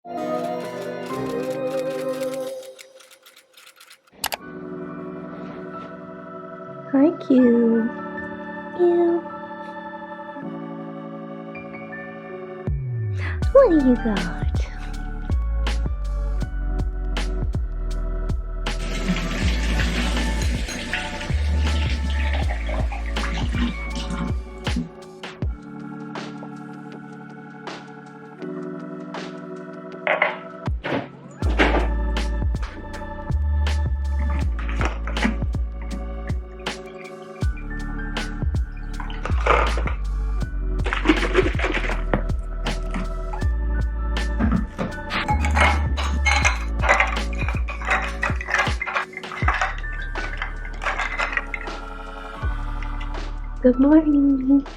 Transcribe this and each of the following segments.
Hi, Q. Q. What do you got? Good morning.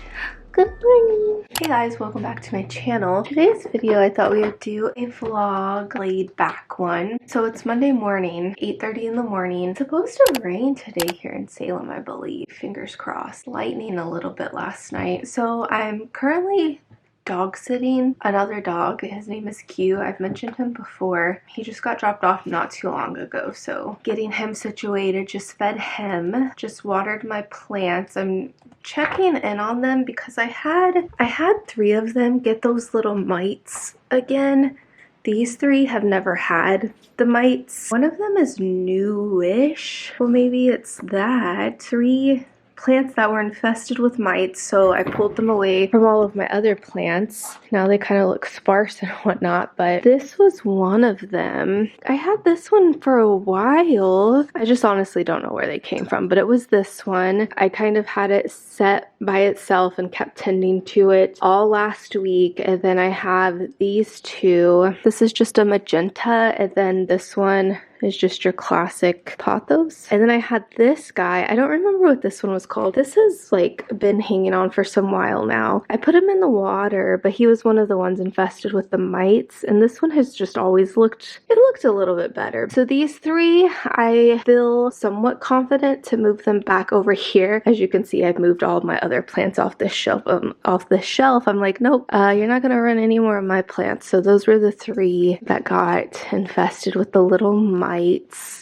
Good morning. Hey guys, welcome back to my channel. Today's video, I thought we would do a vlog laid back one. So it's Monday morning, 8:30 in the morning. It's supposed to rain today here in Salem, I believe. Fingers crossed. Lightning a little bit last night. So I'm currently dog sitting another dog. His name is Q. I've mentioned him before. He just got dropped off not too long ago, so getting him situated. Just fed him, just watered my plants. I'm checking in on them because I had 3 of them get those little mites again. These 3 have never had the mites. One of them is newish. Well, maybe it's that. 3 plants that were infested with mites, so I pulled them away from all of my other plants. Now they kind of look sparse and whatnot, but this was one of them. I had this one for a while. I just honestly don't know where they came from, but it was this one. I kind of had it set by itself and kept tending to it all last week, and then I have these 2. This is just a magenta, and then this one is just your classic pothos. And then I had this guy. I don't remember what this one was called. This has like been hanging on for some while now. I put him in the water, but he was one of the ones infested with the mites. And this one has just always looked a little bit better. So these 3, I feel somewhat confident to move them back over here. As you can see, I've moved all of my other plants off this shelf. I'm like, nope, you're not gonna run any more of my plants. So those were the 3 that got infested with the little mites.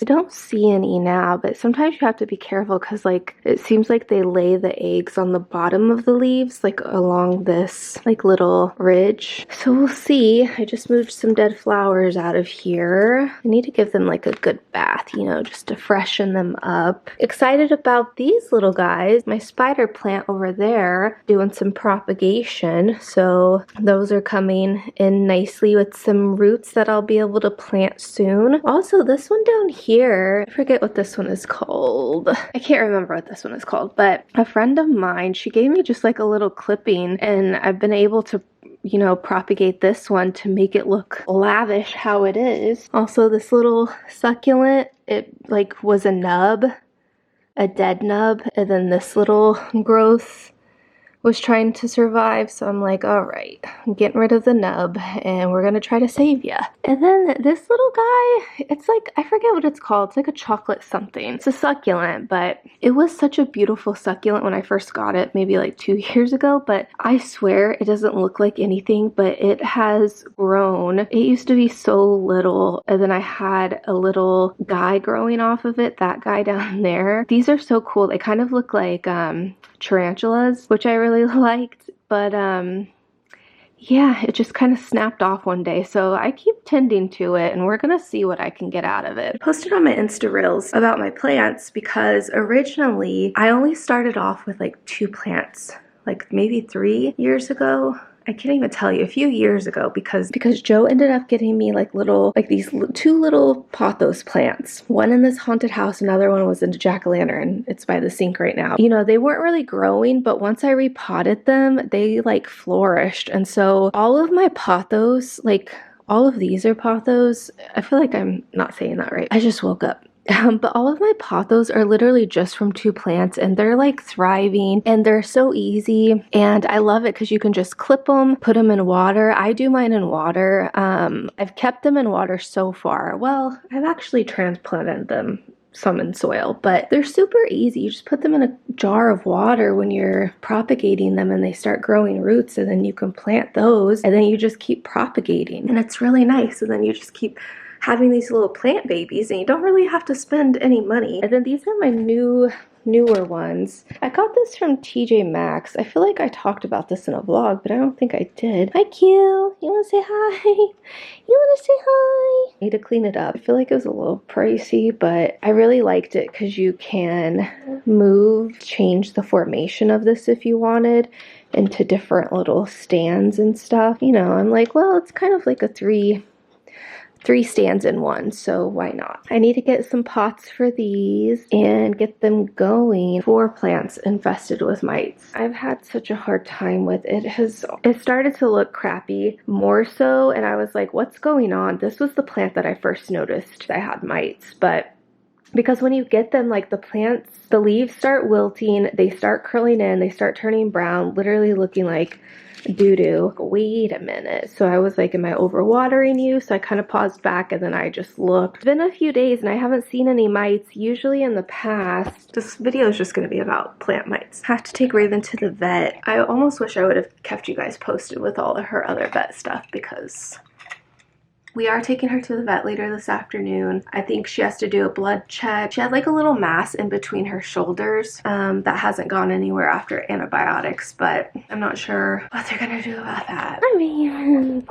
I don't see any now, but sometimes you have to be careful because like it seems like they lay the eggs on the bottom of the leaves, like along this like little ridge. So we'll see. I just moved some dead flowers out of here. I need to give them like a good bath, you know, just to freshen them up. Excited about these little guys. My spider plant over there doing some propagation. So those are coming in nicely with some roots that I'll be able to plant soon. Also, this one down here, I forget what this one is called. I can't remember what this one is called, but a friend of mine, she gave me just like a little clipping, and I've been able to, you know, propagate this one to make it look lavish how it is. Also, this little succulent, it like was a nub, a dead nub, and then this little growth was trying to survive, so I'm like, all right, I'm getting rid of the nub and we're gonna try to save ya. And then this little guy, it's like, I forget what it's called. It's like a chocolate something. It's a succulent, but it was such a beautiful succulent when I first got it, maybe like 2 years ago, but I swear it doesn't look like anything, but it has grown. It used to be so little, and then I had a little guy growing off of it, that guy down there. These are so cool. They kind of look like tarantulas, which I really liked, but yeah, it just kind of snapped off one day, so I keep tending to it and we're gonna see what I can get out of it. I posted on my Insta Reels about my plants because originally I only started off with like 2 plants, like maybe 3 years ago. I can't even tell you, a few years ago, because Joe ended up getting me like these 2 little pothos plants. One in this haunted house, another one was in a jack-o'-lantern. It's by the sink right now. You know, they weren't really growing, but once I repotted them, they like flourished. And so all of my pothos, like all of these are pothos. I feel like I'm not saying that right. I just woke up. But all of my pothos are literally just from 2 plants, and they're like thriving and they're so easy, and I love it because you can just clip them, put them in water. I do mine in water. I've kept them in water so far. Well, I've actually transplanted them some in soil, but they're super easy. You just put them in a jar of water when you're propagating them and they start growing roots, and then you can plant those and then you just keep propagating, and it's really nice. And then you just keep having these little plant babies and you don't really have to spend any money. And then these are my newer ones. I got this from TJ Maxx. I feel like I talked about this in a vlog, but I don't think I did. Hi, Q. You want to say hi? You want to say hi? I need to clean it up. I feel like it was a little pricey, but I really liked it because you can change the formation of this if you wanted into different little stands and stuff. You know, I'm like, well, it's kind of like a three stands in one, so why not? I need to get some pots for these and get them going for plants infested with mites. I've had such a hard time with it. It started to look crappy more so, and I was like, what's going on? This was the plant that I first noticed that had mites, but because when you get them, like the leaves start wilting, they start curling in, they start turning brown, literally looking like doo-doo. Wait a minute. So I was like, am I overwatering you? So I kind of paused back and then I just looked. It's been a few days and I haven't seen any mites. Usually in the past, this video is just going to be about plant mites. I have to take Raven to the vet. I almost wish I would have kept you guys posted with all of her other vet stuff because we are taking her to the vet later this afternoon. I think she has to do a blood check. She had like a little mass in between her shoulders that hasn't gone anywhere after antibiotics, but I'm not sure what they're gonna do about that. I mean,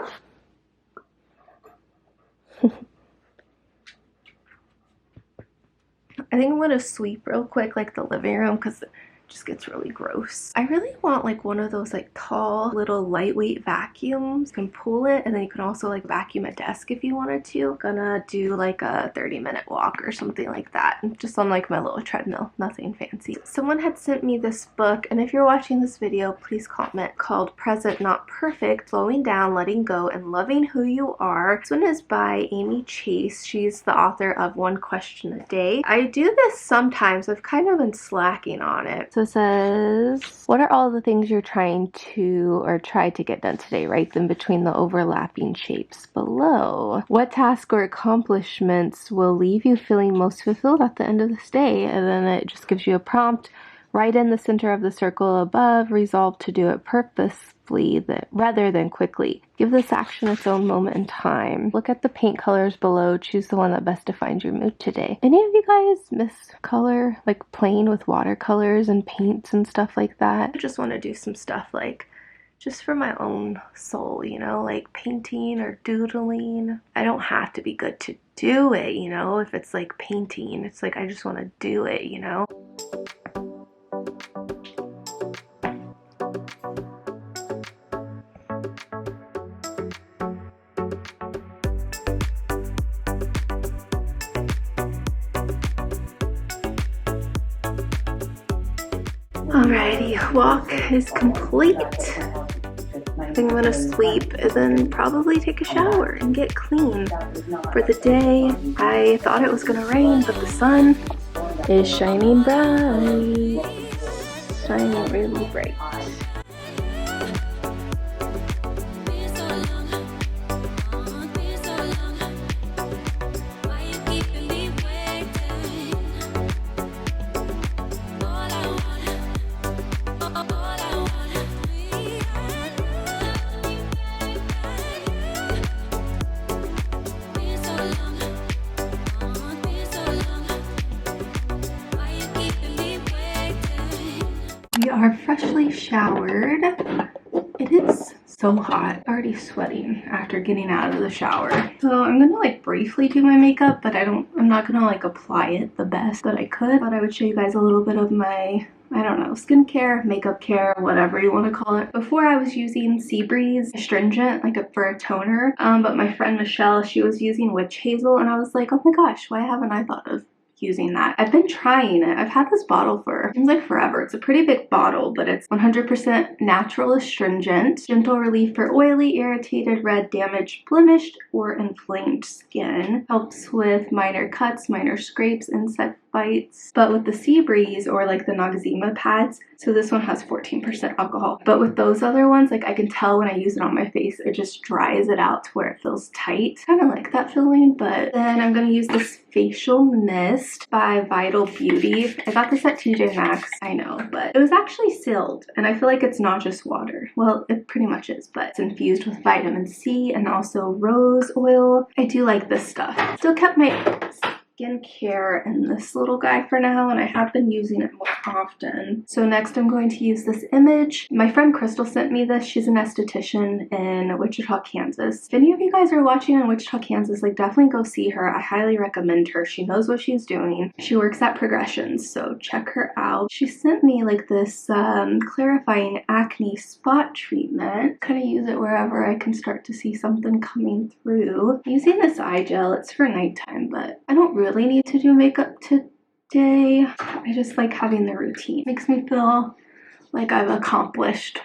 I think I'm gonna sweep real quick like the living room because just gets really gross. I really want like one of those like tall little lightweight vacuums. You can pull it and then you can also like vacuum a desk if you wanted to. Gonna do like a 30-minute walk or something like that, just on like my little treadmill, nothing fancy. Someone had sent me this book, and if you're watching this video, please comment, called Present Not Perfect, Slowing Down, Letting Go, and Loving Who You Are. This one is by Amy Chase. She's the author of One Question a Day. I do this sometimes. I've kind of been slacking on it. So it says, what are all the things you're trying to get done today? Write them between the overlapping shapes below. What task or accomplishments will leave you feeling most fulfilled at the end of this day? And then it just gives you a prompt. Write in the center of the circle above, resolve to do it purposefully rather than quickly. Give this action its own moment in time. Look at the paint colors below. Choose the one that best defines your mood today. Any of you guys miss color, like playing with watercolors and paints and stuff like that? I just want to do some stuff like just for my own soul, you know, like painting or doodling. I don't have to be good to do it, you know. If it's like painting, it's like I just want to do it, you know. Alrighty, walk is complete. I think I'm gonna sleep and then probably take a shower and get clean for the day. I thought it was gonna rain, but the sun is shining bright. Shining really bright. We are freshly showered. It is so hot. Already sweating after getting out of the shower. So I'm gonna like briefly do my makeup, but I'm not gonna like apply it the best that I could. But I would show you guys a little bit of my, I don't know, skincare, makeup care, whatever you want to call it. Before I was using Seabreeze astringent, like for a toner, but my friend Michelle, she was using witch hazel, and I was like, oh my gosh, why haven't I thought of using that? I've been trying it. I've had this bottle for seems like forever. It's a pretty big bottle, but it's 100% natural astringent, gentle relief for oily, irritated, red, damaged, blemished, or inflamed skin. Helps with minor cuts, minor scrapes, bites. But with the Sea Breeze or like the Noxzema pads, so this one has 14% alcohol. But with those other ones, like I can tell when I use it on my face, it just dries it out to where it feels tight. Kind of like that feeling. But then I'm gonna use this facial mist by Vital Beauty. I got this at TJ Maxx, I know, but it was actually sealed, and I feel like it's not just water. Well, it pretty much is, but it's infused with vitamin C and also rose oil. I do like this stuff. Still kept my skincare in this little guy for now, and I have been using it more often. So next I'm going to use this image. My friend Crystal sent me this. She's an esthetician in Wichita, Kansas. If any of you guys are watching in Wichita, Kansas, like definitely go see her. I highly recommend her. She knows what she's doing. She works at Progressions, so check her out. She sent me like this clarifying acne spot treatment. Kind of use it wherever I can start to see something coming through. I'm using this eye gel. It's for nighttime, but I don't really need to do makeup today. I just like having the routine. Makes me feel like I've accomplished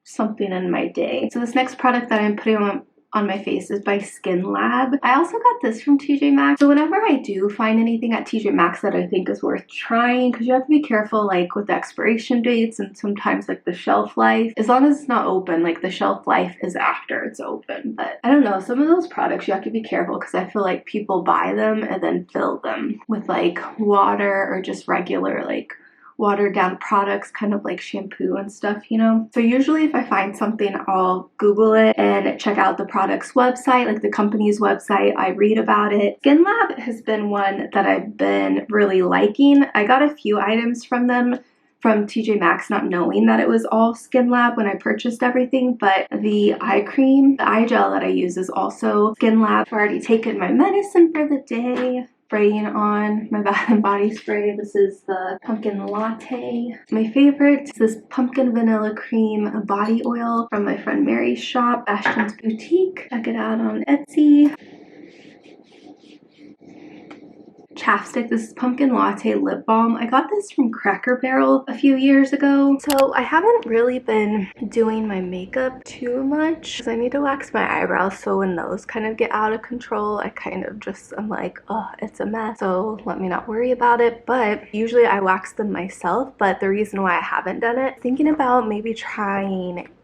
something in my day. So this next product that I'm putting on my face is by Skin Lab. I also got this from TJ Maxx. So whenever I do find anything at TJ Maxx that I think is worth trying, because you have to be careful like with the expiration dates and sometimes like the shelf life. As long as it's not open, like the shelf life is after it's open. But I don't know, some of those products you have to be careful because I feel like people buy them and then fill them with like water or just regular like watered down products, kind of like shampoo and stuff, you know? So usually if I find something, I'll Google it and check out the product's website, like the company's website. I read about it. Skin Lab has been one that I've been really liking. I got a few items from them from TJ Maxx, not knowing that it was all Skin Lab when I purchased everything, but the eye cream, the eye gel that I use is also Skin Lab. I've already taken my medicine for the day. Spraying on my Bath and Body Spray. This is the pumpkin latte. My favorite is this pumpkin vanilla cream body oil from my friend Mary's shop, Ashton's Boutique. Check it out on Etsy. Chapstick. This is pumpkin latte lip balm. I got this from Cracker Barrel a few years ago. So I haven't really been doing my makeup too much because I need to wax my eyebrows, so when those kind of get out of control, I kind of just I'm like, oh, it's a mess, so let me not worry about it. But usually I wax them myself, but the reason why I haven't done it,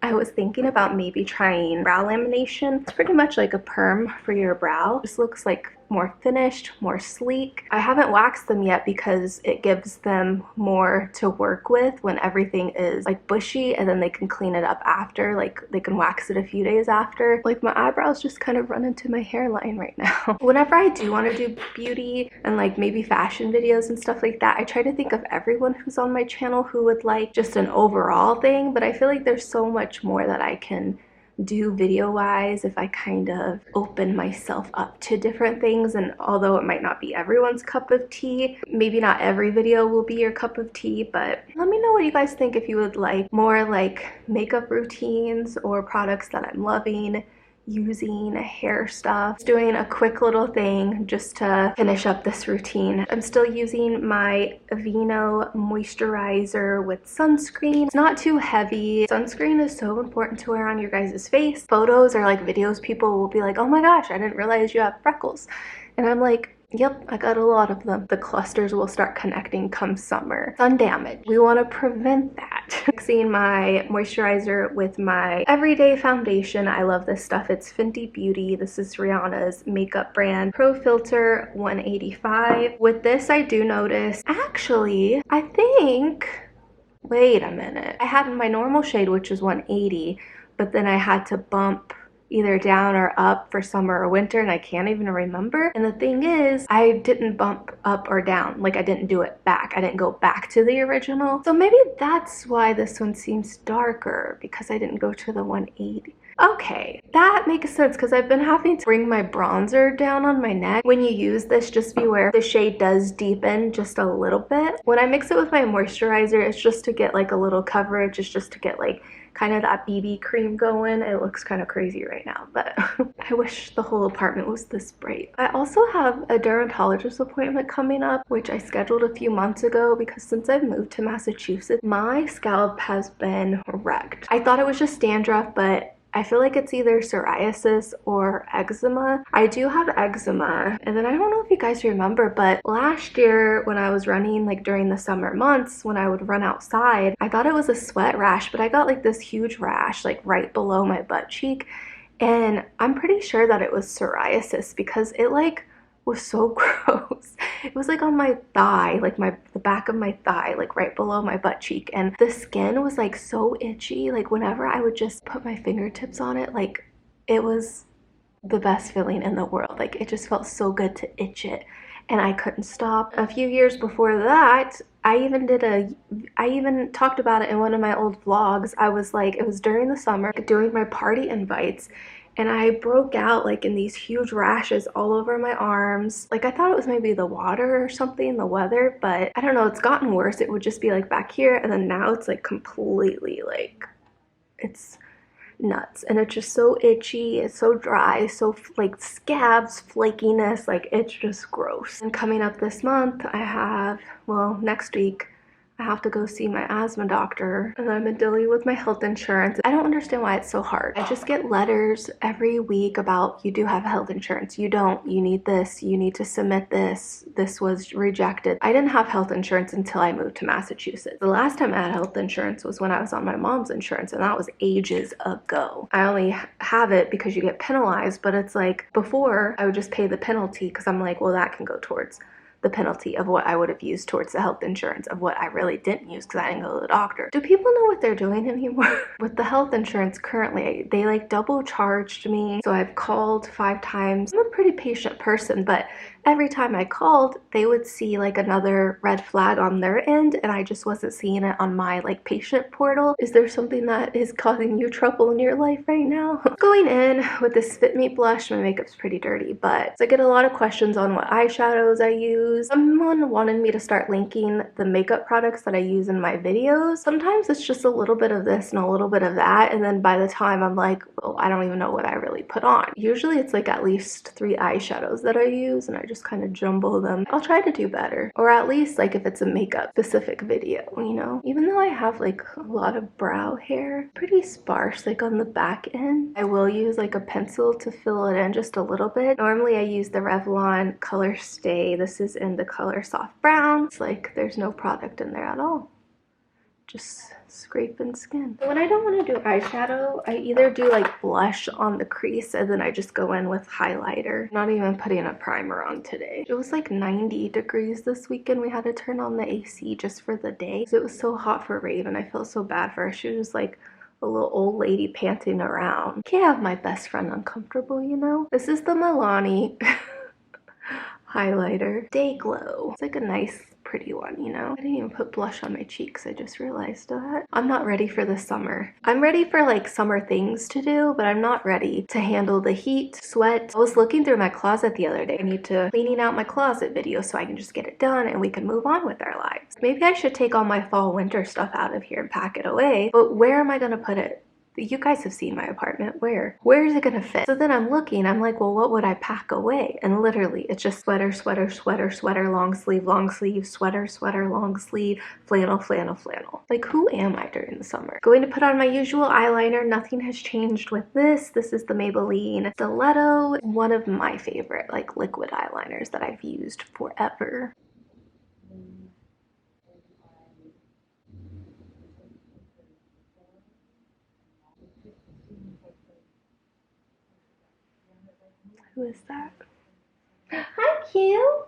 I was thinking about maybe trying brow lamination. It's pretty much like a perm for your brow. Just looks like more finished, more sleek. I haven't waxed them yet because it gives them more to work with when everything is like bushy, and then they can clean it up after, like they can wax it a few days after. Like my eyebrows just kind of run into my hairline right now. Whenever I do want to do beauty and like maybe fashion videos and stuff like that, I try to think of everyone who's on my channel who would like just an overall thing, but I feel like there's so much more that I can do video wise if I kind of open myself up to different things. And although it might not be everyone's cup of tea, maybe not every video will be your cup of tea, but let me know what you guys think if you would like more like makeup routines or products that I'm loving using, hair stuff. Just doing a quick little thing just to finish up this routine. I'm still using my Aveeno moisturizer with sunscreen. It's not too heavy. Sunscreen is so important to wear on your guys' face. Photos or like videos, people will be like, oh my gosh, I didn't realize you have freckles. And I'm like, yep, I got a lot of them. The clusters will start connecting come summer. Sun damage. We want to prevent that. Mixing my moisturizer with my everyday foundation. I love this stuff. It's Fenty Beauty. This is Rihanna's makeup brand. Pro Filter 185. With this, I do notice, actually, I think, wait a minute. I had my normal shade, which is 180, but then I had to bump either down or up for summer or winter, and I can't even remember. And the thing is, I didn't bump up or down. Like I didn't do it back. I didn't go back to the original. So maybe that's why this one seems darker, because I didn't go to the 180. Okay, that makes sense because I've been having to bring my bronzer down on my neck. When you use this, just beware. The shade does deepen just a little bit. When I mix it with my moisturizer, it's just to get like a little coverage. It's just to get like kind of that BB cream going. It looks kind of crazy right now, but I wish the whole apartment was this bright. I also have a dermatologist appointment coming up, which I scheduled a few months ago because since I've moved to Massachusetts, my scalp has been wrecked. I thought it was just dandruff, but I feel like it's either psoriasis or eczema. I do have eczema. And then I don't know if you guys remember, but last year when I was running, like during the summer months, when I would run outside, I thought it was a sweat rash, but I got like this huge rash like right below my butt cheek. And I'm pretty sure that it was psoriasis because it like was so gross. It was like on my thigh, like the back of my thigh, like right below my butt cheek, and the skin was like so itchy. Like whenever I would just put my fingertips on it, like it was the best feeling in the world. Like it just felt so good to itch it, and I couldn't stop. A few years before that, I even talked about it in one of my old vlogs. I was like, it was during the summer doing my party invites, and I broke out like in these huge rashes all over my arms. Like I thought it was maybe the water or something, the weather, but I don't know, it's gotten worse. It would just be like back here, and then now it's like completely like, it's nuts, and it's just so itchy, it's so dry, so like scabs, flakiness, like it's just gross. And coming up this month, I have, well, next week I have to go see my asthma doctor, and I've been dealing with my health insurance. I don't understand why it's so hard. I just get letters every week about, you do have health insurance, you don't, you need this, you need to submit this, this was rejected. I didn't have health insurance until I moved to Massachusetts. The last time I had health insurance was when I was on my mom's insurance, and that was ages ago. I only have it because you get penalized, but it's like before I would just pay the penalty because I'm like, well, that can go towards the penalty of what I would have used towards the health insurance of what I really didn't use because I didn't go to the doctor. Do people know what they're doing anymore? With the health insurance currently, they like double charged me. So I've called 5 times. I'm a pretty patient person, but every time I called, they would see like another red flag on their end, and I just wasn't seeing it on my like patient portal. Is there something that is causing you trouble in your life right now? Going in with this Fit Me blush, my makeup's pretty dirty, but I get a lot of questions on what eyeshadows I use. Someone wanted me to start linking the makeup products that I use in my videos. Sometimes it's just a little bit of this and a little bit of that, and then by the time I'm like, well, I don't even know what I really put on. Usually it's like at least 3 eyeshadows that I use, and I just kind of jumble them. I'll try to do better, or at least like if it's a makeup specific video, you know? Even though I have like a lot of brow hair, pretty sparse like on the back end, I will use like a pencil to fill it in just a little bit. Normally I use the Revlon Color Stay. This is in the color Soft Brown. It's like there's no product in there at all, just scraping skin. When I don't want to do eyeshadow, I either do like blush on the crease, and then I just go in with highlighter. Not even putting a primer on today. It was like 90 degrees this weekend. We had to turn on the AC just for the day because it was so hot for Raven. I felt so bad for her. She was like a little old lady panting around. Can't have my best friend uncomfortable, you know? This is the Milani highlighter. Day Glow. It's like a nice pretty one, you know? I didn't even put blush on my cheeks. I just realized that. I'm not ready for the summer. I'm ready for like summer things to do, but I'm not ready to handle the heat, sweat. I was looking through my closet the other day. I need to cleaning out my closet video so I can just get it done and we can move on with our lives. Maybe I should take all my fall winter stuff out of here and pack it away, but where am I gonna put it? You guys have seen my apartment. Where is it gonna fit? So then I'm looking, I'm like, well, what would I pack away? And literally it's just sweater, sweater, sweater, sweater, long sleeve, sweater, sweater, long sleeve, flannel, flannel, flannel. Like, who am I during the summer? Going to put on my usual eyeliner. Nothing has changed with this. This is the Maybelline Stiletto, one of my favorite like liquid eyeliners that I've used forever. Who is that? Hi, Q.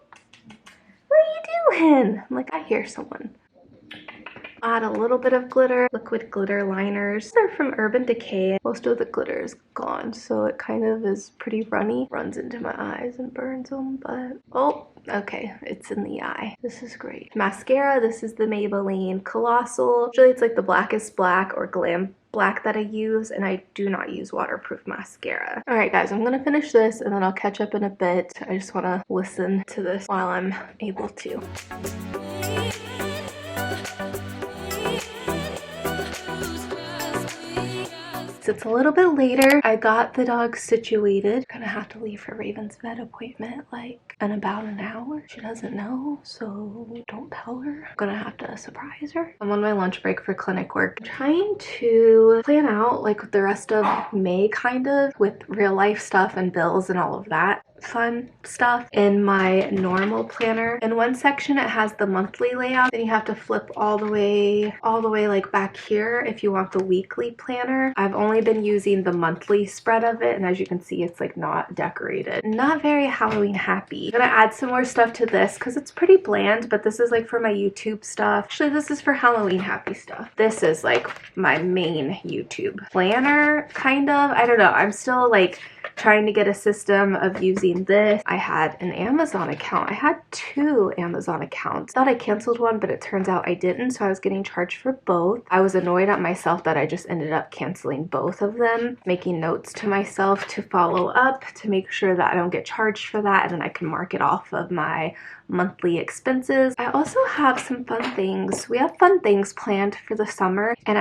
What are you doing? I'm like, I hear someone. Add a little bit of glitter, liquid glitter liners. They're from Urban Decay. Most of the glitter is gone, so it kind of is pretty runny. Runs into my eyes and burns them, but oh, okay, it's in the eye. This is great. Mascara, this is the Maybelline Colossal. Usually it's like the Blackest Black or Glam Black that I use, and I do not use waterproof mascara. All right, guys, I'm gonna finish this and then I'll catch up in a bit. I just wanna listen to this while I'm able to. So it's a little bit later. I got the dog situated. Gonna have to leave for Raven's vet appointment like in about an hour. She doesn't know, so don't tell her. I'm gonna have to surprise her. I'm on my lunch break for clinic work. I'm trying to plan out like the rest of May kind of with real life stuff and bills and all of that fun stuff in my normal planner. In one section it has the monthly layout, then you have to flip all the way like back here if you want the weekly planner. I've only been using the monthly spread of it, and as you can see it's like not decorated. Not very Halloween happy. I'm gonna add some more stuff to this because it's pretty bland, but this is like for my YouTube stuff. Actually, this is for Halloween happy stuff. This is like my main YouTube planner kind of. I don't know, I'm still like trying to get a system of using this. I had an Amazon account. I had 2 Amazon accounts. Thought I canceled one, but it turns out I didn't, so I was getting charged for both. I was annoyed at myself that I just ended up canceling both of them, making notes to myself to follow up to make sure that I don't get charged for that, and then I can mark it off of my monthly expenses. I also have some fun things. We have fun things planned for the summer, and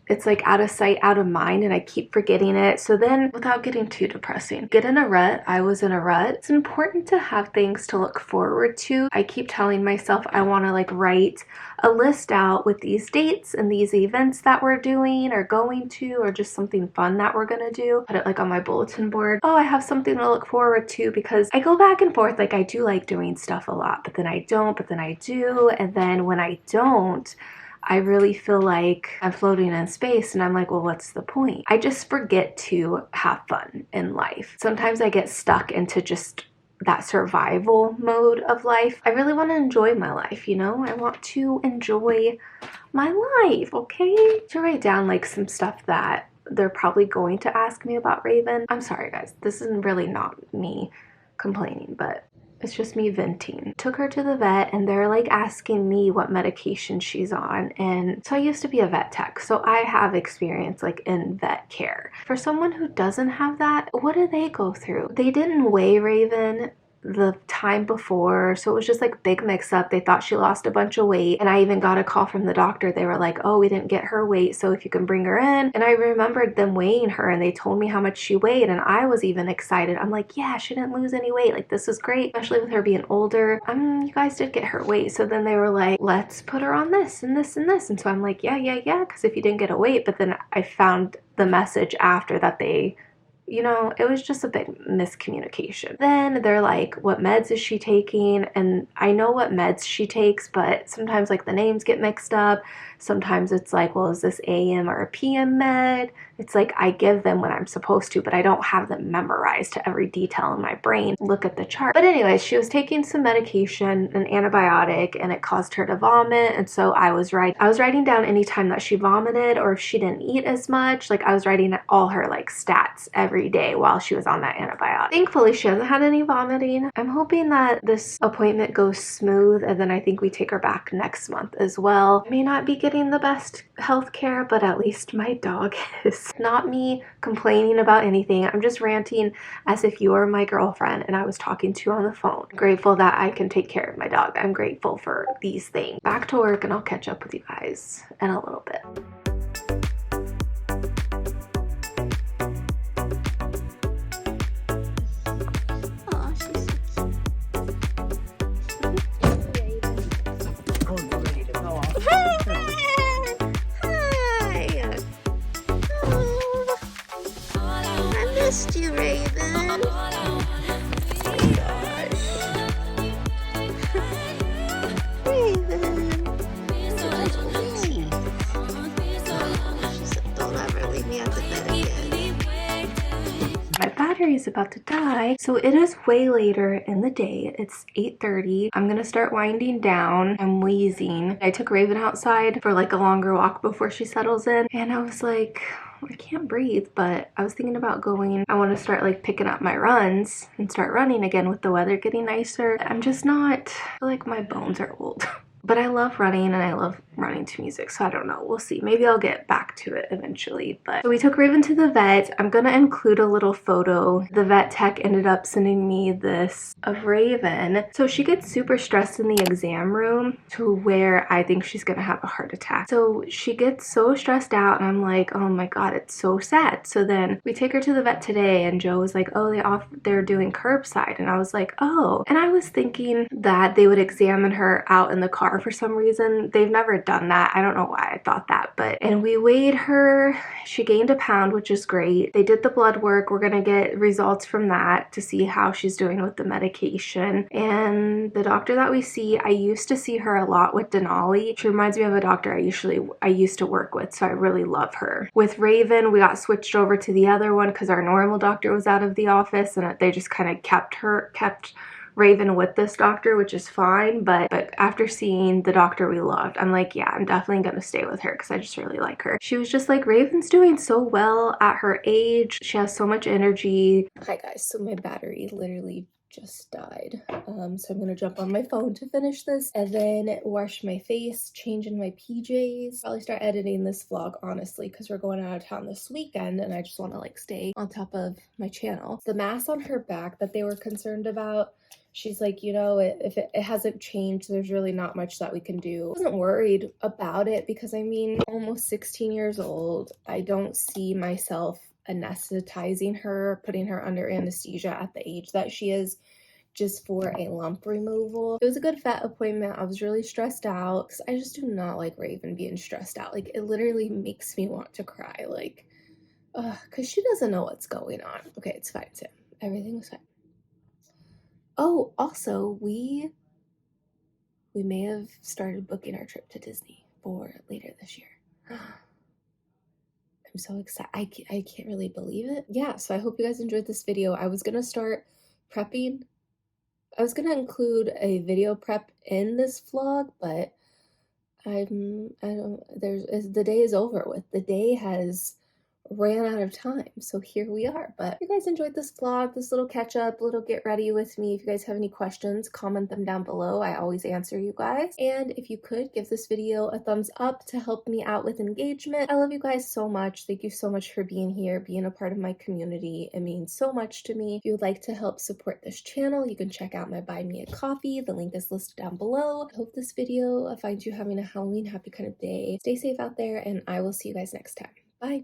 it's like out of sight, out of mind, and I keep forgetting it. So then, without getting too depressing, get in a rut. I was in a rut. It's important to have things to look forward to. I keep telling myself I want to like write a list out with these dates and these events that we're doing or going to, or just something fun that we're gonna do. Put it like on my bulletin board. Oh, I have something to look forward to, because I go back and forth. Like I do like doing stuff a lot, but then I don't, but then I do. And then when I don't, I really feel like I'm floating in space, and I'm like, well, what's the point? I just forget to have fun in life. Sometimes I get stuck into just that survival mode of life. I really want to enjoy my life, you know? I want to enjoy my life, okay? To write down like some stuff that they're probably going to ask me about Raven. I'm sorry guys, this is really not me complaining, but it's just me venting. Took her to the vet, and they're like asking me what medication she's on. And so I used to be a vet tech, so I have experience like in vet care. For someone who doesn't have that, what do they go through? They didn't weigh Raven the time before, so it was just like big mix up. They thought she lost a bunch of weight, and I even got a call from the doctor. They were like, oh, we didn't get her weight, so if you can bring her in. And I remembered them weighing her, and they told me how much she weighed, and I was even excited. I'm like, yeah, she didn't lose any weight, like this is great, especially with her being older. You guys did get her weight. So then they were like, let's put her on this and this and this, and so I'm like, yeah, because if you didn't get a weight. But then I found the message after that they, you know, it was just a big miscommunication. Then they're like, what meds is she taking? And I know what meds she takes, but sometimes like the names get mixed up. Sometimes it's like, well, is this AM or a PM med? It's like I give them when I'm supposed to, but I don't have them memorized to every detail in my brain. Look at the chart. But anyways, she was taking some medication, an antibiotic, and it caused her to vomit. And so I was writing down any time that she vomited, or if she didn't eat as much. Like I was writing all her like stats every day while she was on that antibiotic. Thankfully, she hasn't had any vomiting. I'm hoping that this appointment goes smooth, and then I think we take her back next month as well. I may not be getting the best health care, but at least my dog is. Not me complaining about anything. I'm just ranting as if you were my girlfriend and I was talking to you on the phone. I'm grateful that I can take care of my dog. I'm grateful for these things. Back to work, and I'll catch up with you guys in a little bit. Missed you, Raven. Raven. Don't ever leave me at the bed again. My battery is about to die, so it is way later in the day. It's 8:30. I'm gonna start winding down. I'm wheezing. I took Raven outside for like a longer walk before she settles in, and I was like, I can't breathe, but I was thinking about going. I want to start like picking up my runs and start running again with the weather getting nicer. I'm just not, I feel like my bones are old. But I love running and I love running to music, so I don't know. We'll see. Maybe I'll get back to it eventually. But so we took Raven to the vet. I'm gonna include a little photo. The vet tech ended up sending me this of Raven. So she gets super stressed in the exam room to where I think she's gonna have a heart attack. So she gets so stressed out and I'm like, oh my god, it's so sad. So then we take her to the vet today and Joe was like, oh, they're doing curbside. And I was like, oh. And I was thinking that they would examine her out in the car for some reason. They've never done that. I don't know why I thought that, but, and we weighed her. She gained a pound, which is great. They did the blood work. We're gonna get results from that to see how she's doing with the medication. And the doctor that we see, I used to see her a lot with Denali. She reminds me of a doctor I used to work with, so I really love her. With Raven, we got switched over to the other one because our normal doctor was out of the office and they just kind of kept Raven with this doctor, which is fine, but after seeing the doctor we loved, I'm like, yeah, I'm definitely gonna stay with her because I just really like her. She was just like, Raven's doing so well at her age. She has so much energy. Hi guys, so my battery literally just died. So I'm gonna jump on my phone to finish this and then wash my face, change in my PJs. Probably start editing this vlog, honestly, because we're going out of town this weekend and I just want to like stay on top of my channel. The mass on her back that they were concerned about, she's like, you know, if it hasn't changed, there's really not much that we can do. I wasn't worried about it because I mean, almost 16 years old. I don't see myself anesthetizing her, putting her under anesthesia at the age that she is just for a lump removal. It was a good vet appointment. I was really stressed out because I just do not like Raven being stressed out. Like, it literally makes me want to cry. Like, because she doesn't know what's going on. Okay, it's fine, Tim. Everything was fine. Oh, also, we may have started booking our trip to Disney for later this year. I'm so excited. I can't really believe it. Yeah, so I hope you guys enjoyed this video. I was gonna start prepping. I was gonna include a video prep in this vlog, but the day is over with. The day has ran out of time, so here we are. But if you guys enjoyed this vlog, this little catch up, little get ready with me, if you guys have any questions, comment them down below. I always answer you guys. And if you could give this video a thumbs up to help me out with engagement. I love you guys so much. Thank you so much for being here, being a part of my community. It means so much to me. If you would like to help support this channel, you can check out my Buy Me a Coffee. The link is listed down below. I hope this video finds you having a Halloween happy kind of day. Stay safe out there, and I will see you guys next time. Bye.